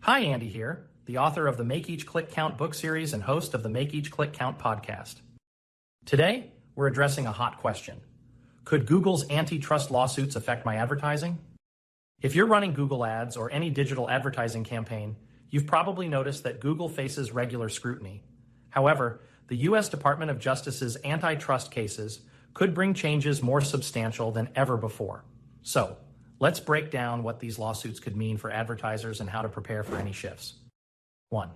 Hi, Andy here, the author of the Make Each Click Count book series and host of the Make Each Click Count podcast. Today, we're addressing a hot question. Could Google's antitrust lawsuits affect my advertising? If you're running Google Ads or any digital advertising campaign, you've probably noticed that Google faces regular scrutiny. However, the U.S. Department of Justice's antitrust cases could bring changes more substantial than ever before. So, let's break down what these lawsuits could mean for advertisers and how to prepare for any shifts. 1.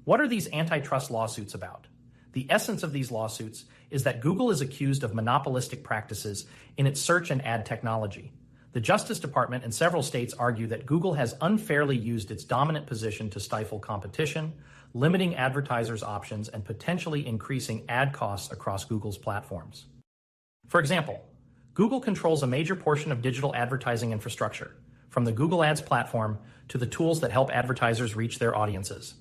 What are these antitrust lawsuits about? The essence of these lawsuits is that Google is accused of monopolistic practices in its search and ad technology. The Justice Department and several states argue that Google has unfairly used its dominant position to stifle competition, limiting advertisers' options and potentially increasing ad costs across Google's platforms. For example, Google controls a major portion of digital advertising infrastructure, from the Google Ads platform to the tools that help advertisers reach their audiences.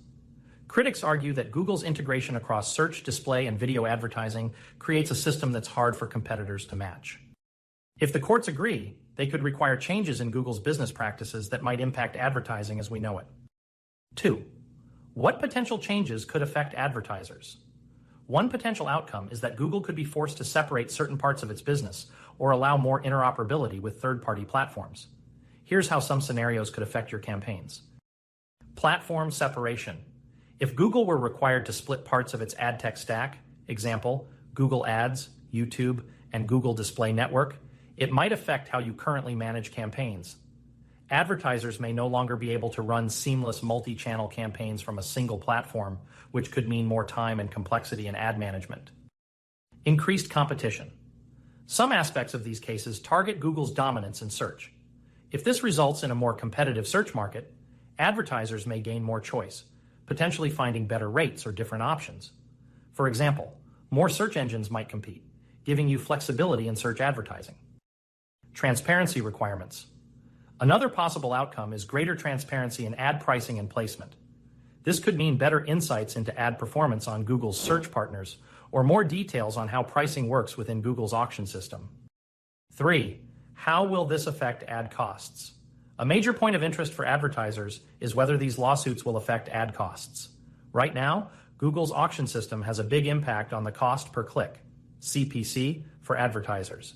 Critics argue that Google's integration across search, display, and video advertising creates a system that's hard for competitors to match. If the courts agree, they could require changes in Google's business practices that might impact advertising as we know it. 2. What potential changes could affect advertisers? One potential outcome is that Google could be forced to separate certain parts of its business or allow more interoperability with third-party platforms. Here's how some scenarios could affect your campaigns. Platform separation. If Google were required to split parts of its ad tech stack, example, Google Ads, YouTube, and Google Display Network, it might affect how you currently manage campaigns. Advertisers may no longer be able to run seamless multi-channel campaigns from a single platform, which could mean more time and complexity in ad management. Increased competition. Some aspects of these cases target Google's dominance in search. If this results in a more competitive search market, advertisers may gain more choice, potentially finding better rates or different options. For example, more search engines might compete, giving you flexibility in search advertising. Transparency requirements. Another possible outcome is greater transparency in ad pricing and placement. This could mean better insights into ad performance on Google's search partners, or more details on how pricing works within Google's auction system. 3. How will this affect ad costs? A major point of interest for advertisers is whether these lawsuits will affect ad costs. Right now, Google's auction system has a big impact on the cost per click, CPC, for advertisers.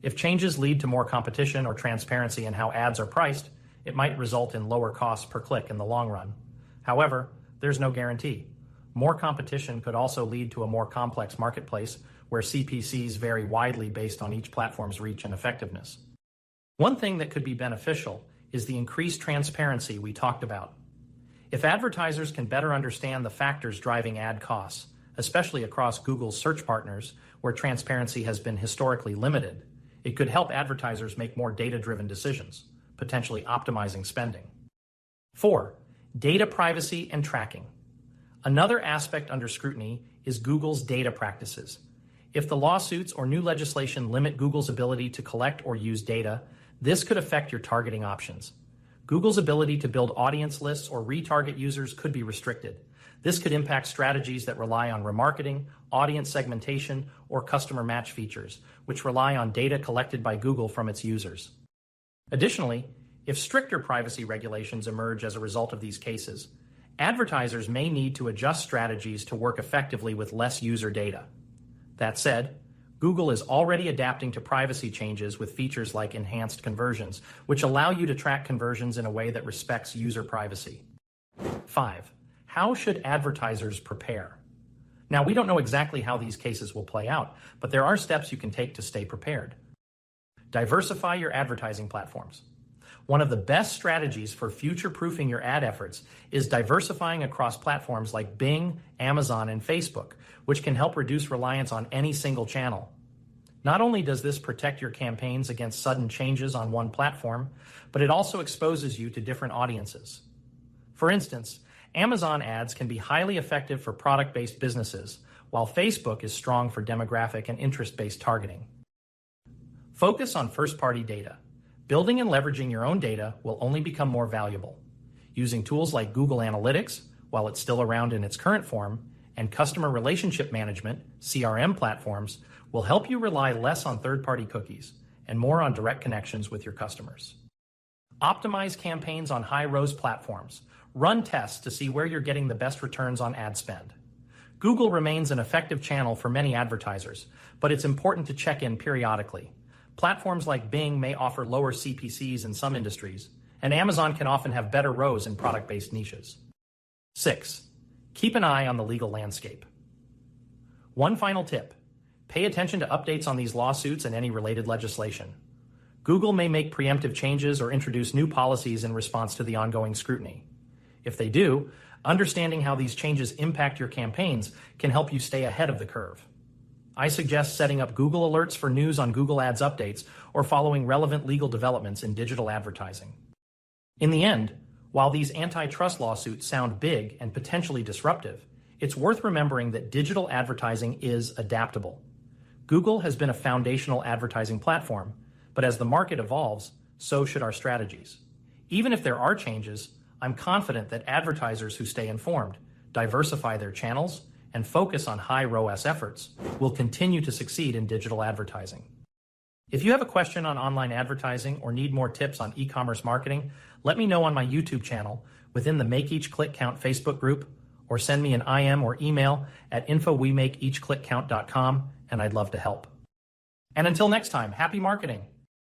If changes lead to more competition or transparency in how ads are priced, it might result in lower costs per click in the long run. However, there's no guarantee. More competition could also lead to a more complex marketplace where CPCs vary widely based on each platform's reach and effectiveness. One thing that could be beneficial is the increased transparency we talked about. If advertisers can better understand the factors driving ad costs, especially across Google's search partners where transparency has been historically limited, it could help advertisers make more data-driven decisions, potentially optimizing spending. 4. Data privacy and tracking. Another aspect under scrutiny is Google's data practices. If the lawsuits or new legislation limit Google's ability to collect or use data, this could affect your targeting options. Google's ability to build audience lists or retarget users could be restricted. This could impact strategies that rely on remarketing, audience segmentation, or customer match features, which rely on data collected by Google from its users. Additionally, if stricter privacy regulations emerge as a result of these cases, advertisers may need to adjust strategies to work effectively with less user data. That said, Google is already adapting to privacy changes with features like enhanced conversions, which allow you to track conversions in a way that respects user privacy. 5. How should advertisers prepare? Now, we don't know exactly how these cases will play out, but there are steps you can take to stay prepared. Diversify your advertising platforms. One of the best strategies for future-proofing your ad efforts is diversifying across platforms like Bing, Amazon, and Facebook, which can help reduce reliance on any single channel. Not only does this protect your campaigns against sudden changes on one platform, but it also exposes you to different audiences. For instance, Amazon ads can be highly effective for product-based businesses, while Facebook is strong for demographic and interest-based targeting. Focus on first-party data. Building and leveraging your own data will only become more valuable. Using tools like Google Analytics, while it's still around in its current form, and customer relationship management, CRM platforms, will help you rely less on third-party cookies and more on direct connections with your customers. Optimize campaigns on high-ROAS platforms. Run tests to see where you're getting the best returns on ad spend. Google remains an effective channel for many advertisers, but it's important to check in periodically. Platforms like Bing may offer lower CPCs in some industries, and Amazon can often have better ROAS in product-based niches. 6. Keep an eye on the legal landscape. One final tip: pay attention to updates on these lawsuits and any related legislation. Google may make preemptive changes or introduce new policies in response to the ongoing scrutiny. If they do, understanding how these changes impact your campaigns can help you stay ahead of the curve. I suggest setting up Google alerts for news on Google Ads updates or following relevant legal developments in digital advertising. In the end, while these antitrust lawsuits sound big and potentially disruptive, it's worth remembering that digital advertising is adaptable. Google has been a foundational advertising platform, but as the market evolves, so should our strategies. Even if there are changes, I'm confident that advertisers who stay informed, diversify their channels, and focus on high ROAS efforts will continue to succeed in digital advertising. If you have a question on online advertising or need more tips on e-commerce marketing, let me know on my YouTube channel, within the Make Each Click Count Facebook group, or send me an IM or email at info@wemakeeachclickcount.com, and I'd love to help. And until next time, happy marketing!